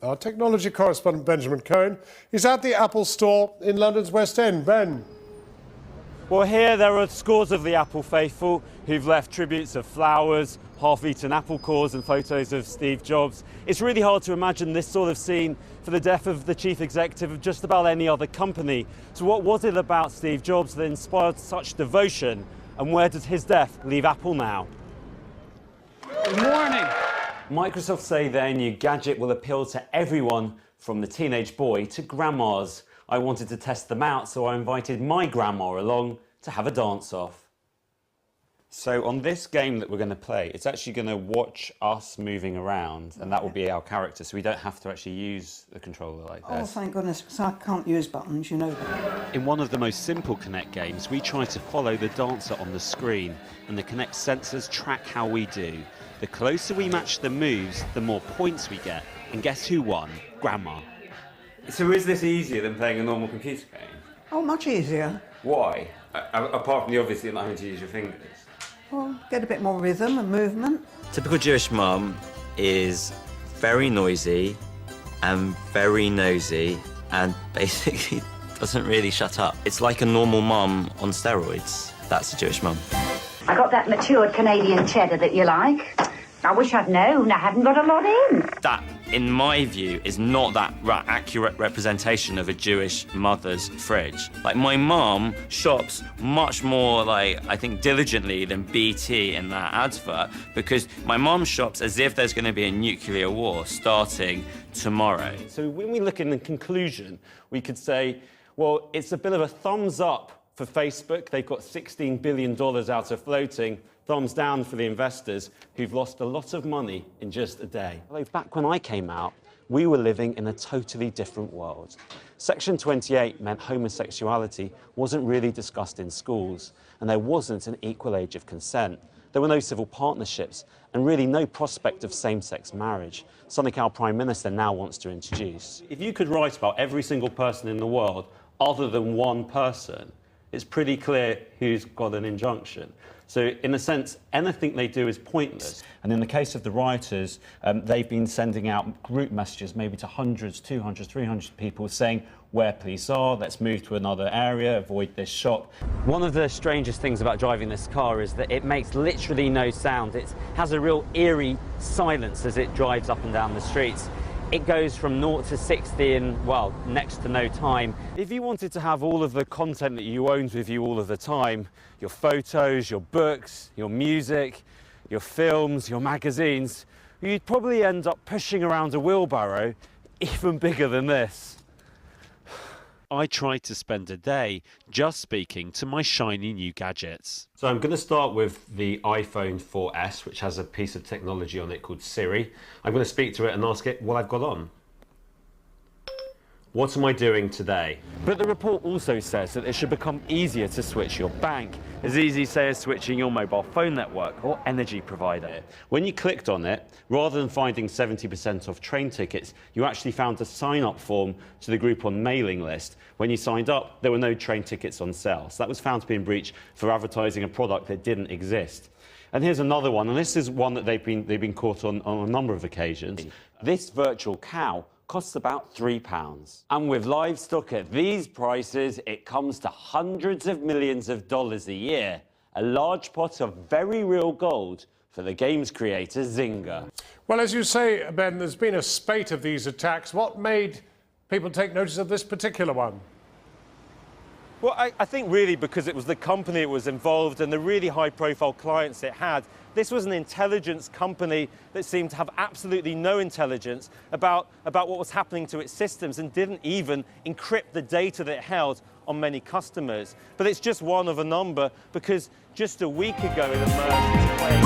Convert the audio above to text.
Our technology correspondent Benjamin Cohen is at the Apple store in London's West End. Ben. Well, here there are scores of the Apple faithful who've left tributes of flowers, half-eaten apple cores and photos of Steve Jobs. It's really hard to imagine this sort of scene for the death of the chief executive of just about any other company. So what was it about Steve Jobs that inspired such devotion, and where does his death leave Apple now? Good morning. Microsoft say their new gadget will appeal to everyone from the teenage boy to grandmas. I wanted to test them out, so I invited my grandma along to have a dance-off. So on this game that we're going to play, it's actually going to watch us moving around, and that will be our character, so we don't have to actually use the controller like this. Oh, thank goodness, because I can't use buttons, you know that. In one of the most simple Kinect games, we try to follow the dancer on the screen, and the Kinect sensors track how we do. The closer we match the moves, the more points we get. And guess who won? Grandma. So is this easier than playing a normal computer game? Oh, much easier. Why? Apart from the obvious not having to use your fingers. Well, get a bit more rhythm and movement. Typical Jewish mum is very noisy and very nosy and basically doesn't really shut up. It's like a normal mum on steroids. That's a Jewish mum. I got that matured Canadian cheddar that you like. I wish I'd known. I hadn't got a lot in. That, in my view, is not that accurate representation of a Jewish mother's fridge. Like, my mum shops much more, like, I think, diligently than BT in that advert, because my mum shops as if there's going to be a nuclear war starting tomorrow. So when we look in the conclusion, we could say, well, it's a bit of a thumbs up for Facebook. They've got $16 billion out of floating. Thumbs down for the investors who've lost a lot of money in just a day. Although back when I came out, we were living in a totally different world. Section 28 meant homosexuality wasn't really discussed in schools, and there wasn't an equal age of consent. There were no civil partnerships, and really no prospect of same-sex marriage, something our Prime Minister now wants to introduce. If you could write about every single person in the world other than one person, it's pretty clear who's got an injunction. So, in a sense, anything they do is pointless. And in the case of the rioters, they've been sending out group messages, maybe to hundreds, 200, 300 people, saying where police are, let's move to another area, avoid this shop. One of the strangest things about driving this car is that it makes literally no sound. It has a real eerie silence as it drives up and down the streets. It goes from 0 to 60 in, well, next to no time. If you wanted to have all of the content that you owned with you all of the time, your photos, your books, your music, your films, your magazines, you'd probably end up pushing around a wheelbarrow even bigger than this. I tried to spend a day just speaking to my shiny new gadgets. So I'm going to start with the iPhone 4S, which has a piece of technology on it called Siri. I'm going to speak to it and ask it what I've got on. What am I doing today? But the report also says that it should become easier to switch your bank, as easy, say, as switching your mobile phone network or energy provider. When you clicked on it, rather than finding 70% off train tickets, you actually found a sign-up form to the Groupon mailing list. When you signed up, there were no train tickets on sale. So that was found to be in breach for advertising a product that didn't exist. And here's another one, and this is one that they've been caught on a number of occasions. This virtual cow costs about £3. And with livestock at these prices, it comes to hundreds of millions of dollars a year. A large pot of very real gold for the game's creator, Zynga. Well, as you say, Ben, there's been a spate of these attacks. What made people take notice of this particular one? Well, I think really because it was the company that was involved and the really high-profile clients it had. This was an intelligence company that seemed to have absolutely no intelligence about what was happening to its systems and didn't even encrypt the data that it held on many customers. But it's just one of a number, because just a week ago it emerged as